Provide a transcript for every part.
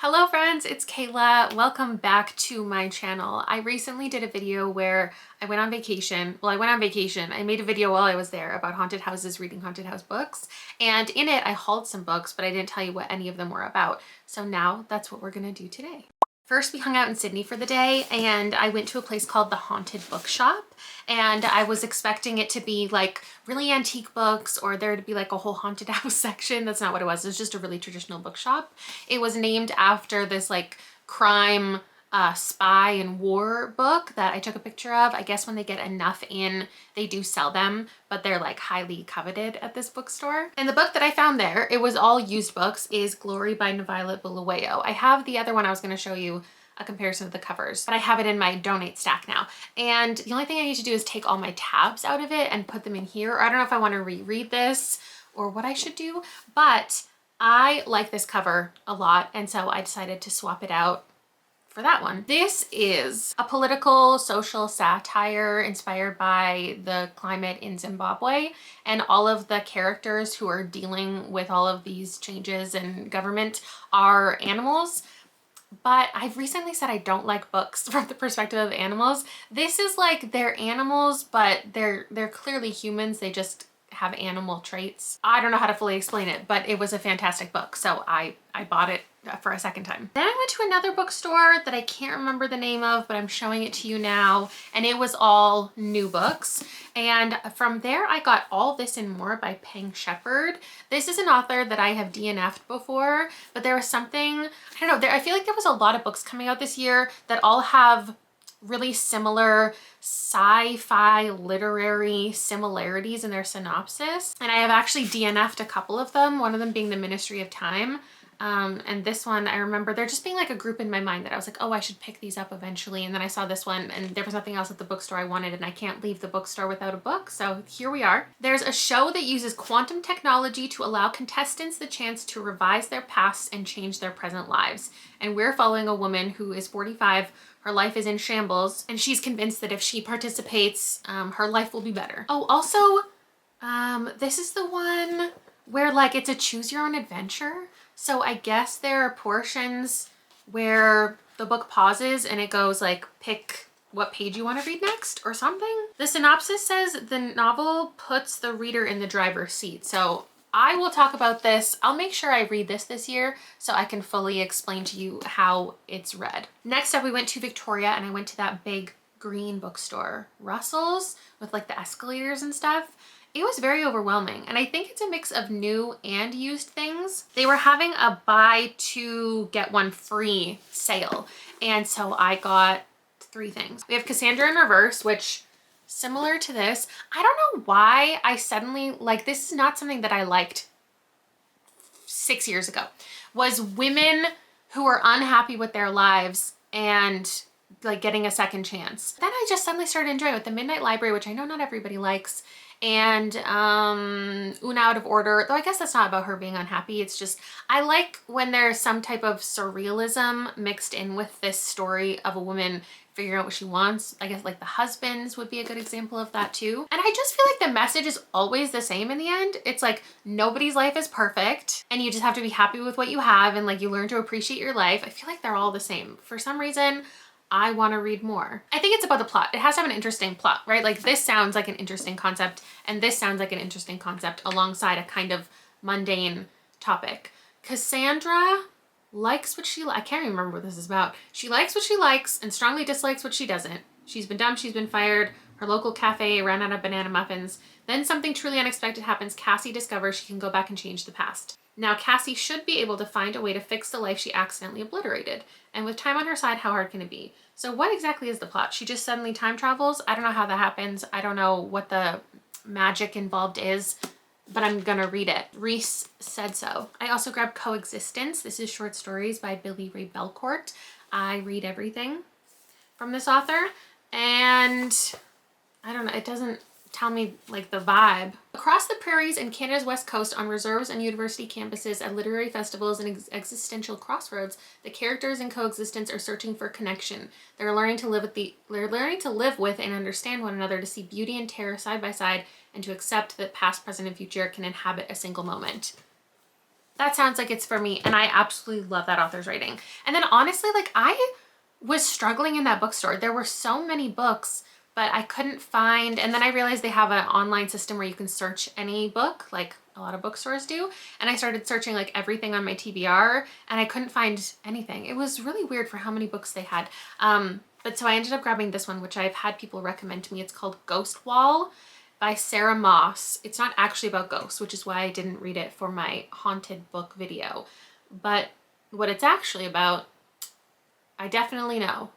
Hello friends, it's Kayla. Welcome back to my channel. I recently did a video where I went on vacation. Well, I went on vacation. I made a video while I was there about haunted houses, reading haunted house books. And in it, I hauled some books, but I didn't tell you what any of them were about. So now that's what we're gonna do today. First, we hung out in Sydney for the day and I went to a place called the Haunted Bookshop, and I was expecting it to be like really antique books or there to be like a whole haunted house section. That's not what it was. It was just a really traditional bookshop. It was named after this like crime spy and war book that I took a picture of. I guess when they get enough in, they do sell them, but they're like highly coveted at this bookstore. And the book that I found there, it was all used books, is Glory by Violet Bulawayo. I have the other one I was going to show you a comparison of the covers, but I have it in my donate stack now. And the only thing I need to do is take all my tabs out of it and put them in here. Or I don't know if I want to reread this or what I should do, but I like this cover a lot. And so I decided to swap it out for that one. This is a political social satire inspired by the climate in Zimbabwe, and all of the characters who are dealing with all of these changes in government are animals. But I've recently said I don't like books from the perspective of animals. This is like they're animals, but they're clearly humans. They just have animal traits. I don't know how to fully explain it, but it was a fantastic book. So I bought it for a second time. Then I went to another bookstore that I can't remember the name of, but I'm showing it to you now. And it was all new books. And from there, I got All This and More by Peng Shepherd. This is an author that I have DNF'd before, but there was something, I don't know, I feel like there was a lot of books coming out this year that all have really similar sci-fi literary similarities in their synopsis. And I have actually DNF'd a couple of them, one of them being The Ministry of Time. And this one, I remember there just being like a group in my mind that I was like, oh, I should pick these up eventually. And then I saw this one and there was nothing else at the bookstore I wanted, and I can't leave the bookstore without a book. So here we are. There's a show that uses quantum technology to allow contestants the chance to revise their past and change their present lives. And we're following a woman who is 45. Her life is in shambles, and she's convinced that if she participates, her life will be better. Oh, also, this is the one where like it's a choose your own adventure. So I guess there are portions where the book pauses and it goes like, pick what page you want to read next or something. The synopsis says the novel puts the reader in the driver's seat. So I will talk about this. I'll make sure I read this year so I can fully explain to you how it's read. Next up, we went to Victoria and I went to that big green bookstore, Russell's, with like the escalators and stuff. It was very overwhelming, and I think it's a mix of new and used things. They were having a buy two get one free sale, and so I got 3 things. We have Cassandra in Reverse, which similar to this. I don't know why I suddenly, like, this is not something that I liked 6 years ago, was women who are unhappy with their lives and like getting a second chance. Then I just suddenly started enjoying it with The Midnight Library, which I know not everybody likes, and Una Out of Order, though I guess that's not about her being unhappy. It's just, I like when there's some type of surrealism mixed in with this story of a woman figuring out what she wants. I guess like The Husbands would be a good example of that too. And I just feel like the message is always the same in the end. It's like nobody's life is perfect and you just have to be happy with what you have, and like you learn to appreciate your life. I feel like they're all the same. For some reason, I want to read more. I think it's about the plot. It has to have an interesting plot, right? Like this sounds like an interesting concept and this sounds like an interesting concept alongside a kind of mundane topic. Cassandra likes what I can't even remember what this is about. She likes what she likes and strongly dislikes what she doesn't. She's been dumped, she's been fired, her local cafe ran out of banana muffins. Then something truly unexpected happens. Cassie discovers she can go back and change the past. Now Cassie should be able to find a way to fix the life she accidentally obliterated. And with time on her side, how hard can it be? So what exactly is the plot? She just suddenly time travels? I don't know how that happens. I don't know what the magic involved is, but I'm gonna read it. Reese said so. I also grabbed Coexistence. This is short stories by Billy Ray Belcourt. I read everything from this author, and I don't know, it doesn't tell me like the vibe. Across the prairies and Canada's west coast, on reserves and university campuses, at literary festivals and existential crossroads, the characters in Coexistence are searching for connection. They're learning to live with and understand one another, to see beauty and terror side by side, and to accept that past, present, and future can inhabit a single moment. That sounds like it's for me, and I absolutely love that author's writing. And then honestly, like I was struggling in that bookstore. There were so many books, but I couldn't find, and then I realized they have an online system where you can search any book, like a lot of bookstores do. And I started searching like everything on my TBR and I couldn't find anything. It was really weird for how many books they had. But so I ended up grabbing this one, which I've had people recommend to me. It's called Ghost Wall by Sarah Moss. It's not actually about ghosts, which is why I didn't read it for my haunted book video. But what it's actually about, I definitely know.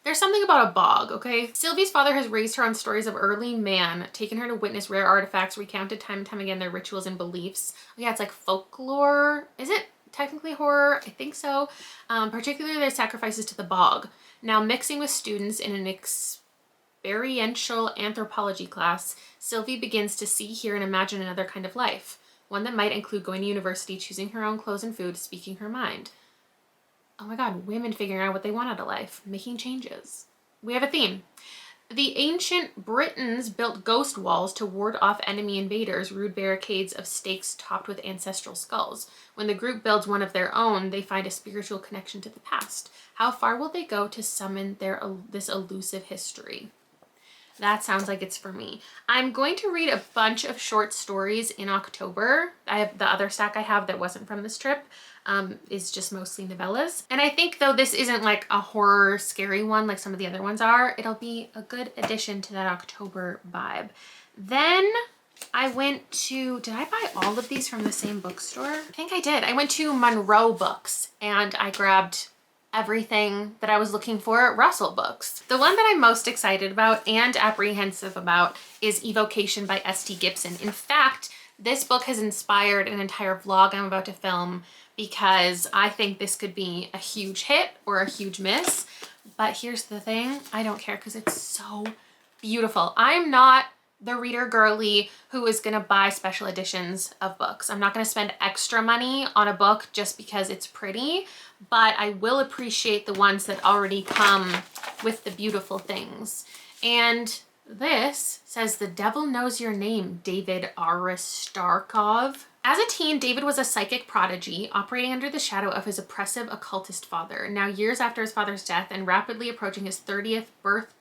There's something about a bog, okay? Sylvie's father has raised her on stories of early man, taken her to witness rare artifacts, recounted time and time again their rituals and beliefs. Yeah, it's like folklore. Is it technically horror? I think so. Particularly their sacrifices to the bog. Now mixing with students in an experiential anthropology class, Sylvie begins to see, hear, and imagine another kind of life. One that might include going to university, choosing her own clothes and food, speaking her mind. Oh my God, women figuring out what they want out of life, making changes. We have a theme. The ancient Britons built ghost walls to ward off enemy invaders, rude barricades of stakes topped with ancestral skulls. When the group builds one of their own, they find a spiritual connection to the past. How far will they go to summon this elusive history? That sounds like it's for me. I'm going to read a bunch of short stories in October. I have the other stack I have that wasn't from this trip is just mostly novellas. And I think though this isn't like a horror scary one like some of the other ones are, it'll be a good addition to that October vibe. Then I went to, did I buy all of these from the same bookstore? I think I did. I went to Monroe Books and I grabbed everything that I was looking for at Russell Books. The one that I'm most excited about and apprehensive about is Evocation by S.T. Gibson. In fact, this book has inspired an entire vlog I'm about to film because I think this could be a huge hit or a huge miss. But here's the thing, I don't care because it's so beautiful. I'm not the reader girly who is gonna buy special editions of books. I'm not gonna spend extra money on a book just because it's pretty, but I will appreciate the ones that already come with the beautiful things. And this says The Devil Knows Your Name, David Aristarkov. As a teen, David was a psychic prodigy operating under the shadow of his oppressive occultist father. Now years after his father's death and rapidly approaching his 30th birthday,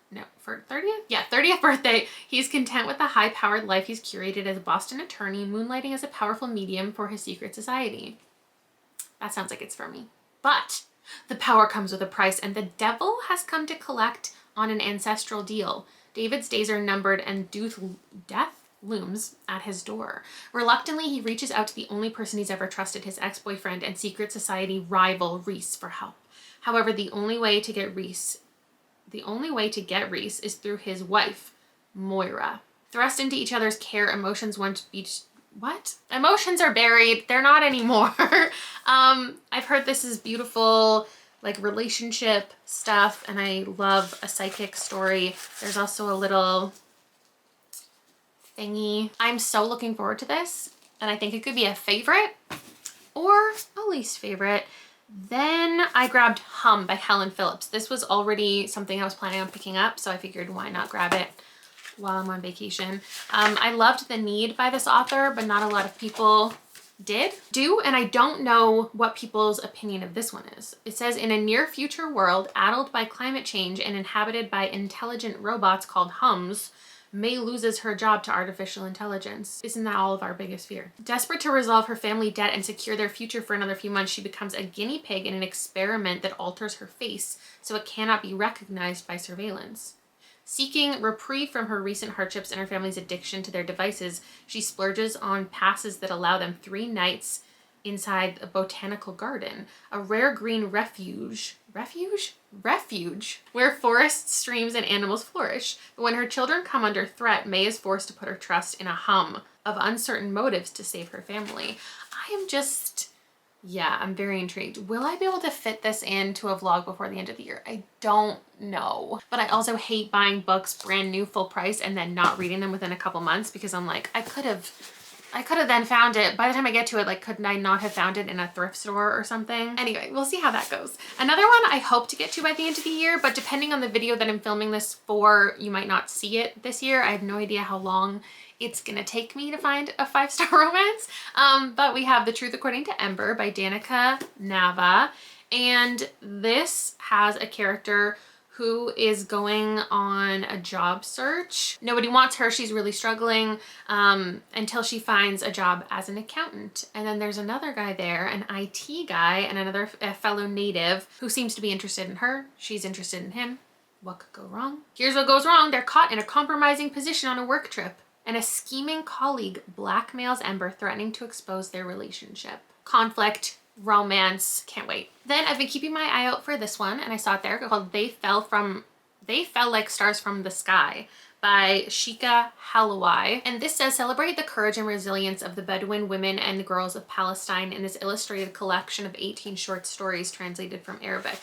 he's content with the high-powered life he's curated as a Boston attorney, moonlighting as a powerful medium for his secret society. That sounds like it's for me. But the power comes with a price, and the devil has come to collect on an ancestral deal. David's days are numbered and death looms at his door. Reluctantly, he reaches out to the only person he's ever trusted, his ex-boyfriend and secret society rival Reese, for help. However, the only way to get Reese is through his wife, Moira. Thrust into each other's care, emotions are buried. They're not anymore. I've heard this is beautiful, like relationship stuff, and I love a psychic story. There's also a little thingy. I'm so looking forward to this, and I think it could be a favorite or a least favorite. Then I grabbed Hum by Helen Phillips. This was already something I was planning on picking up, so I figured why not grab it while I'm on vacation. I loved The Need by this author, but not a lot of people do, and I don't know what people's opinion of this one is. It says, in a near future world addled by climate change and inhabited by intelligent robots called Hums, May loses her job to artificial intelligence. Isn't that all of our biggest fear? Desperate to resolve her family debt and secure their future for another few months, she becomes a guinea pig in an experiment that alters her face so it cannot be recognized by surveillance. Seeking reprieve from her recent hardships and her family's addiction to their devices, she splurges on passes that allow them 3 nights inside a botanical garden, a rare green refuge where forests, streams, and animals flourish. But when her children come under threat, May is forced to put her trust in a hum of uncertain motives to save her family. I'm very intrigued. Will I be able to fit this into a vlog before the end of the year? I don't know. But I also hate buying books brand new full price and then not reading them within a couple months because I'm like, I could have then found it. By the time I get to it, like, couldn't I not have found it in a thrift store or something? Anyway, we'll see how that goes. Another one I hope to get to by the end of the year, but depending on the video that I'm filming this for, you might not see it this year. I have no idea how long it's gonna take me to find a 5-star romance. But we have The Truth According to Ember by Danica Nava. And this has a character who is going on a job search. Nobody wants her. She's really struggling until she finds a job as an accountant. And then there's another guy there, an IT guy, and another fellow native who seems to be interested in her. She's interested in him. What could go wrong? Here's what goes wrong. They're caught in a compromising position on a work trip, and a scheming colleague blackmails Ember, threatening to expose their relationship. Conflict, romance, can't wait. Then I've been keeping my eye out for this one, and I saw it there, called They Fell Like Stars from the Sky by Shika Halawai. And this says, celebrate the courage and resilience of the Bedouin women and girls of Palestine in this illustrated collection of 18 short stories translated from Arabic.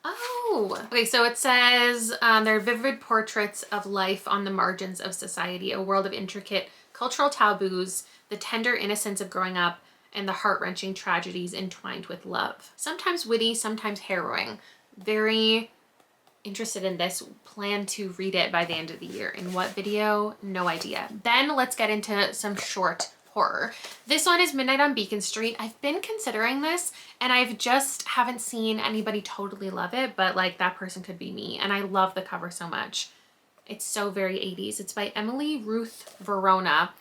Oh, okay, so it says they're vivid portraits of life on the margins of society, a world of intricate cultural taboos, the tender innocence of growing up, and the heart-wrenching tragedies entwined with love. Sometimes witty, sometimes harrowing. Very interested in this. Plan to read it by the end of the year. In what video? No idea. Then let's get into some short horror. This one is Midnight on Beacon Street. I've been considering this and I've just haven't seen anybody totally love it, but like that person could be me. And I love the cover so much. It's so very 80s. It's by Emily Ruth Verona.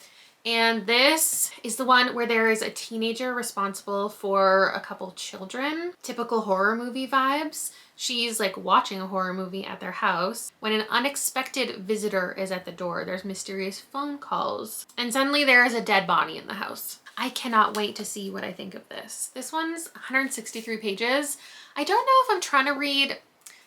And this is the one where there is a teenager responsible for a couple children. Typical horror movie vibes. She's like watching a horror movie at their house when an unexpected visitor is at the door. There's mysterious phone calls, and suddenly there is a dead body in the house. I cannot wait to see what I think of this. This one's 163 pages. I don't know if I'm trying to read.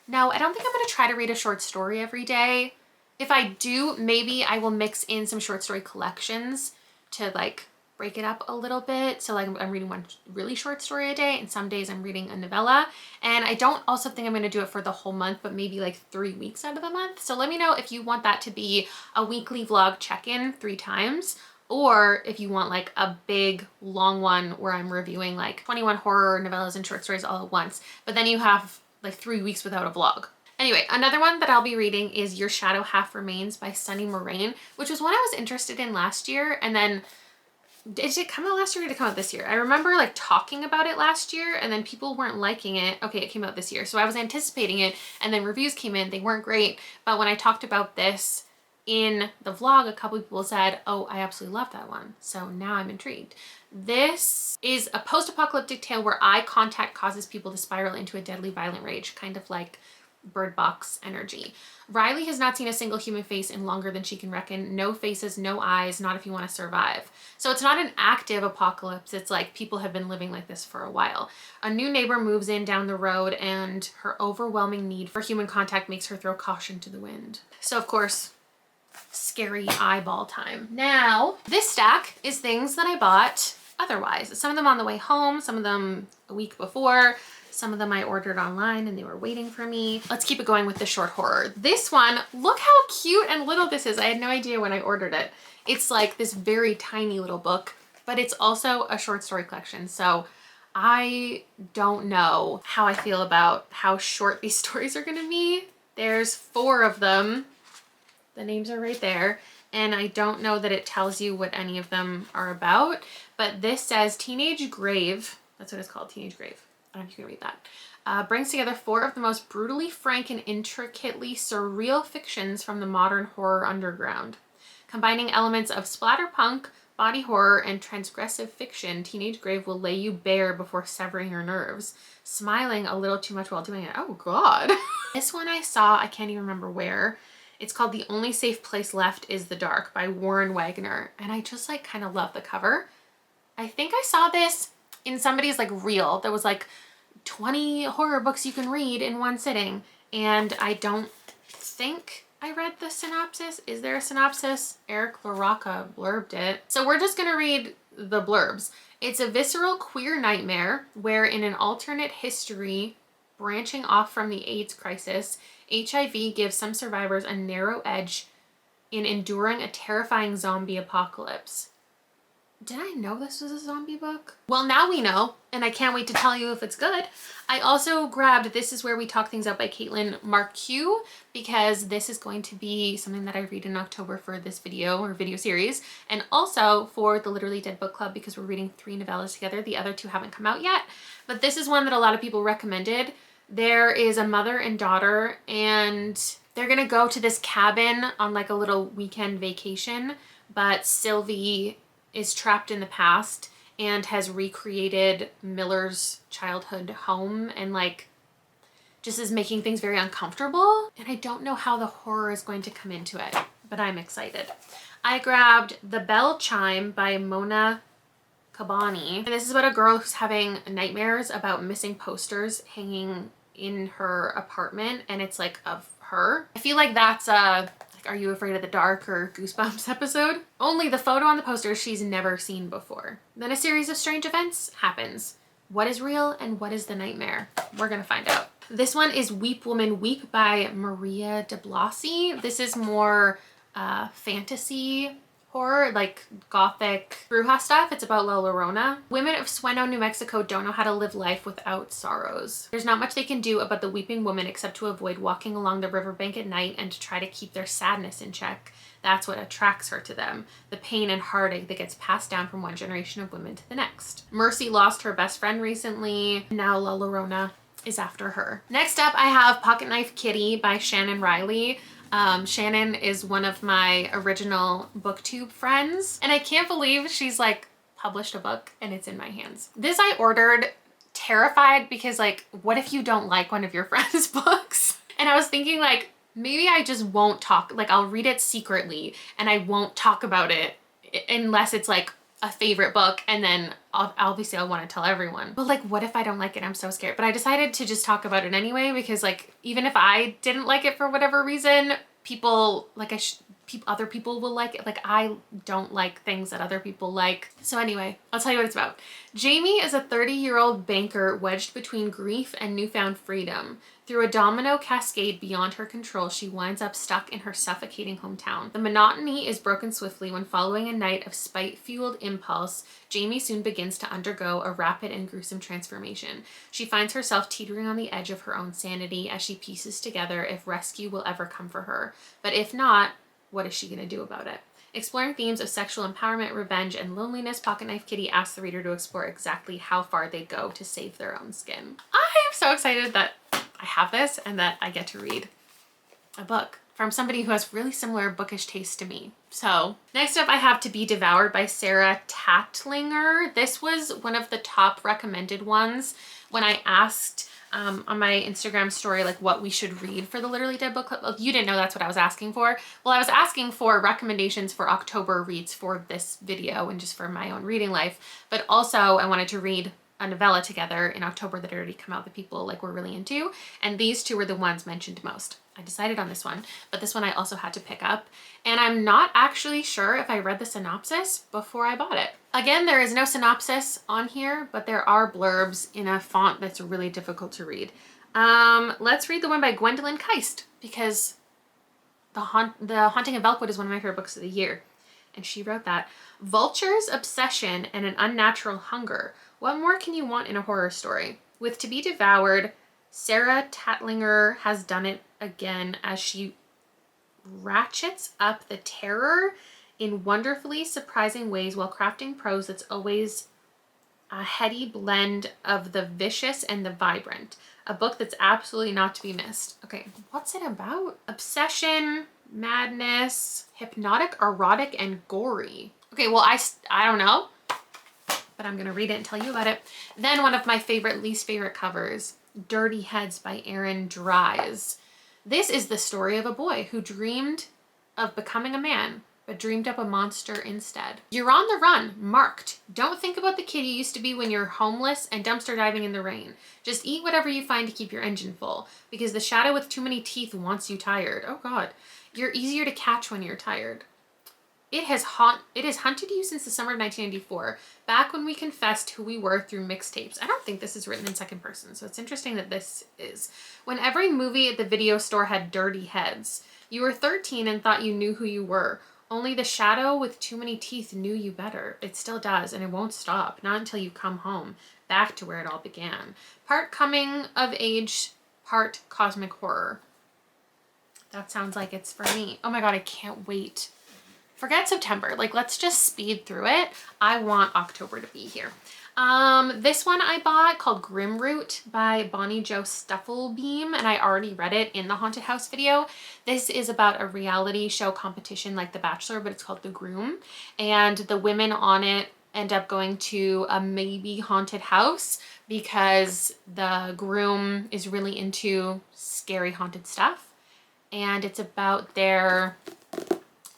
No, I don't think I'm going to try to read a short story every day. If I do, maybe I will mix in some short story collections to like break it up a little bit. So like I'm reading one really short story a day and some days I'm reading a novella. And I don't also think I'm going to do it for the whole month, but maybe like 3 weeks out of the month. So let me know if you want that to be a weekly vlog check-in 3 times, or if you want like a big long one where I'm reviewing like 21 horror novellas and short stories all at once, but then you have like 3 weeks without a vlog. Anyway, another one that I'll be reading is Your Shadow Half Remains by Sunny Moraine, which was one I was interested in last year. And then, did it come out last year or did it come out this year? I remember like talking about it last year and then people weren't liking it. Okay, it came out this year. So I was anticipating it and then reviews came in, they weren't great. But when I talked about this in the vlog, a couple people said, oh, I absolutely love that one. So now I'm intrigued. This is a post-apocalyptic tale where eye contact causes people to spiral into a deadly violent rage, kind of like Bird Box energy. Riley has not seen a single human face in longer than she can reckon. No faces, no eyes, not if you want to survive. So it's not an active apocalypse. It's like people have been living like this for a while. A new neighbor moves in down the road and her overwhelming need for human contact makes her throw caution to the wind. So of course, scary eyeball time. Now, this stack is things that I bought otherwise. Some of them on the way home, some of them a week before, some of them I ordered online and they were waiting for me. Let's keep it going with the short horror. This one, look how cute and little this is. I had no idea when I ordered it. It's like this very tiny little book, but it's also a short story collection. So I don't know how I feel about how short these stories are gonna be. There's 4 of them. The names are right there. And I don't know that it tells you what any of them are about, but this says Teenage Grave. That's what it's called, Teenage Grave. I don't know if you can read that. Brings together 4 of the most brutally frank and intricately surreal fictions from the modern horror underground. Combining elements of splatterpunk, body horror, and transgressive fiction, Teenage Grave will lay you bare before severing your nerves, smiling a little too much while doing it. Oh God. This one I saw, I can't even remember where. It's called The Only Safe Place Left Is the Dark by Warren Wagner. And I just like kind of love the cover. I think I saw this in somebody's like reel that was like 20 horror books you can read in one sitting. And I don't think I read the synopsis. Is there a synopsis? Eric LaRocca blurbed it. So we're just gonna read the blurbs. It's a visceral queer nightmare where in an alternate history branching off from the AIDS crisis, HIV gives some survivors a narrow edge in enduring a terrifying zombie apocalypse. Did I know this was a zombie book? Well, now we know, and I can't wait to tell you if it's good. I also grabbed This Is Where We Talk Things Out by Caitlin Marqueux, because this is going to be something that I read in October for this video or video series, and also for the Literally Dead book club, because we're reading 3 novellas together. The other 2 haven't come out yet, but this is one that a lot of people recommended. There is a mother and daughter, and they're gonna go to this cabin on like a little weekend vacation, but Sylvie is trapped in the past and has recreated Miller's childhood home and like just is making things very uncomfortable. And I don't know how the horror is going to come into it, but I'm excited. I grabbed The Bell Chime by Mona Kabani. And this is about a girl who's having nightmares about missing posters hanging in her apartment, and it's like of her. I feel like that's a Are You Afraid of the Dark or Goosebumps episode. Only the photo on the poster she's never seen before. Then a series of strange events happens. What is real and what is the nightmare? We're gonna find out. This one is Weep Woman Weep by Maria de Blasi. This is more fantasy horror, like gothic bruja stuff. It's about La Llorona. Women of Sueno, New Mexico don't know how to live life without sorrows. There's not much they can do about the weeping woman except to avoid walking along the riverbank at night and to try to keep their sadness in check. That's what attracts her to them, the pain and heartache that gets passed down from one generation of women to the next. Mercy lost her best friend recently. Now La Llorona is after her. Next up, I have Pocket Knife Kitty by Shannon Riley. Shannon is one of my original booktube friends, and I can't believe she's like published a book and it's in my hands. This I ordered terrified because like, what if you don't like one of your friends' books? And I was thinking like, maybe I just won't talk, like I'll read it secretly and I won't talk about it unless it's like a favorite book, and then obviously I'll want to tell everyone. But like, what if I don't like it? I'm so scared. But I decided to just talk about it anyway, because like, even if I didn't like it for whatever reason, people like other people will like it. Like I don't like things that other people like. So anyway, I'll tell you what it's about. Jamie is a 30-year-old banker wedged between grief and newfound freedom. Through a domino cascade beyond her control, she winds up stuck in her suffocating hometown. The monotony is broken swiftly when, following a night of spite-fueled impulse, Jamie soon begins to undergo a rapid and gruesome transformation. She finds herself teetering on the edge of her own sanity as she pieces together if rescue will ever come for her. But if not, what is she going to do about it? Exploring themes of sexual empowerment, revenge, and loneliness, Pocket Knife Kitty asks the reader to explore exactly how far they go to save their own skin. I am so excited that I have this and that I get to read a book from somebody who has really similar bookish taste to me. So next up I have To Be Devoured by Sarah Tatlinger. This was one of the top recommended ones when I asked on my Instagram story like what we should read for the Literally Dead book club. Well, you didn't know that's what I was asking for. Well, I was asking for recommendations for October reads for this video and just for my own reading life, but also I wanted to read a novella together in October that had already come out that people like were really into, and these 2 were the ones mentioned most. I decided on this one, but this one I also had to pick up, and I'm not actually sure if I read the synopsis before I bought it. Again, there is no synopsis on here, but there are blurbs in a font that's really difficult to read. Let's read the one by Gwendolyn Keist, because The Haunting of Elkwood is one of my favorite books of the year, and she wrote that. Vultures, obsession, and an unnatural hunger. What more can you want in a horror story? With To Be Devoured, Sarah Tatlinger has done it again as she ratchets up the terror in wonderfully surprising ways while crafting prose that's always a heady blend of the vicious and the vibrant. A book that's absolutely not to be missed. Okay, what's it about? Obsession, madness, hypnotic, erotic, and gory. Okay, well, I don't know, but I'm gonna read it and tell you about it. Then one of my least favorite covers, Dirty Heads by Erin Dries. This is the story of a boy who dreamed of becoming a man, but dreamed up a monster instead. You're on the run, marked. Don't think about the kid you used to be when you're homeless and dumpster diving in the rain. Just eat whatever you find to keep your engine full, because the shadow with too many teeth wants you tired. Oh God, you're easier to catch when you're tired. It has hunted you since the summer of 1994, back when we confessed who we were through mixtapes. I don't think this is written in second person, so it's interesting that this is. When every movie at the video store had dirty heads, you were 13 and thought you knew who you were, Only the shadow with too many teeth knew you better. It still does, and it won't stop. Not until you come home, back to where it all began. Part coming of age, part cosmic horror. That sounds like it's for me. Oh my God, I can't wait. Forget September. Like, let's just speed through it. I want October to be here. This one I bought called Grimroot by Bonnie Jo Stufflebeam, and I already read it in the haunted house video. This is about a reality show competition like The Bachelor, but it's called The Groom, and the women on it end up going to a maybe haunted house because the groom is really into scary haunted stuff, and it's about their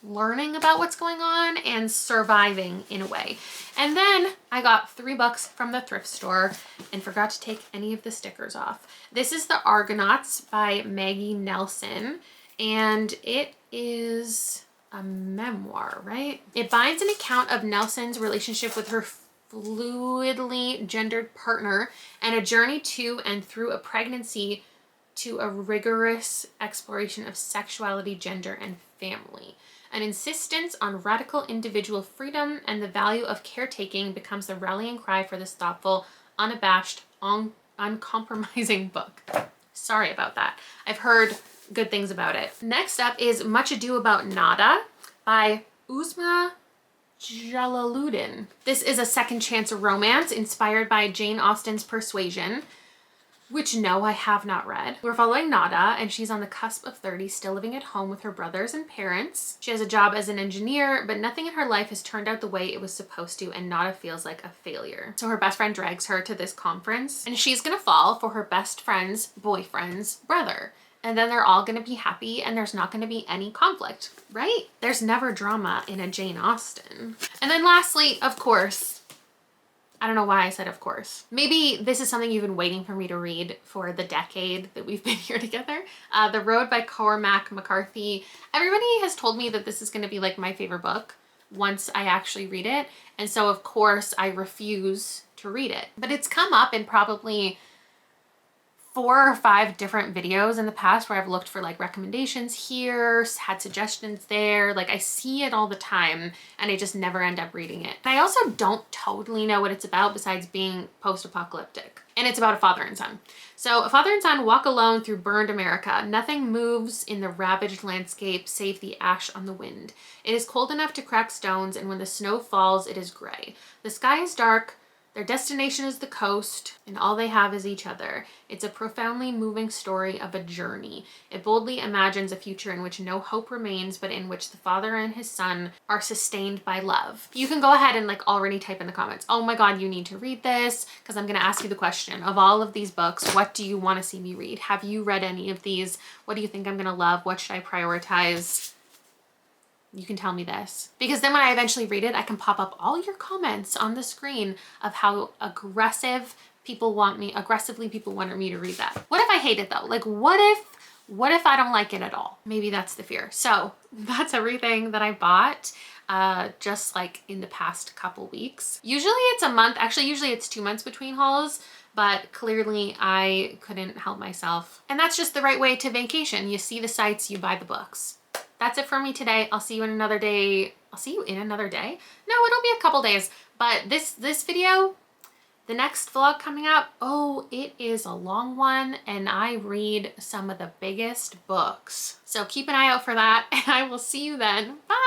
learning about what's going on and surviving in a way. And then I got 3 books from the thrift store and forgot to take any of the stickers off. This is The Argonauts by Maggie Nelson, and it is a memoir, right? It binds an account of Nelson's relationship with her fluidly gendered partner and a journey to and through a pregnancy to a rigorous exploration of sexuality, gender, and family. An insistence on radical individual freedom and the value of caretaking becomes the rallying cry for this thoughtful, unabashed, uncompromising book. Sorry about that. I've heard good things about it. Next up is Much Ado About Nada by Uzma Jalaluddin. This is a second chance romance inspired by Jane Austen's Persuasion, which no, I have not read. We're following Nada, and she's on the cusp of 30, still living at home with her brothers and parents. She has a job as an engineer, but nothing in her life has turned out the way it was supposed to, and Nada feels like a failure. So her best friend drags her to this conference, and she's gonna fall for her best friend's boyfriend's brother. And then they're all gonna be happy, and there's not gonna be any conflict, right? There's never drama in a Jane Austen. And then lastly, of course, I don't know why I said of course. Maybe this is something you've been waiting for me to read for the decade that we've been here together. The Road by Cormac McCarthy. Everybody has told me that this is gonna be like my favorite book once I actually read it. And so of course I refuse to read it. But it's come up in probably 4 or 5 different videos in the past where I've looked for like recommendations here, had suggestions there. Like I see it all the time and I just never end up reading it. And I also don't totally know what it's about besides being post-apocalyptic. And it's about a father and son. So a father and son walk alone through burned America. Nothing moves in the ravaged landscape save the ash on the wind. It is cold enough to crack stones, and when the snow falls, it is gray. The sky is dark. Their destination is the coast, and all they have is each other. It's a profoundly moving story of a journey. It boldly imagines a future in which no hope remains, but in which the father and his son are sustained by love. You can go ahead and like already type in the comments, oh my God, you need to read this, because I'm gonna ask you the question of all of these books, what do you want to see me read? Have you read any of these? What do you think I'm gonna love? What should I prioritize? You can tell me this, because then when I eventually read it, I can pop up all your comments on the screen of how aggressively people wanted me to read that. What if I hate it though? Like what if I don't like it at all? Maybe that's the fear. So that's everything that I bought just like in the past couple weeks. Usually it's a month, actually usually it's 2 months between hauls, but clearly I couldn't help myself. And that's just the right way to vacation. You see the sights, you buy the books. That's it for me today. I'll see you in another day. I'll see you in another day? No, it'll be a couple days. But this video, the next vlog coming up, oh, it is a long one and I read some of the biggest books. So keep an eye out for that and I will see you then. Bye.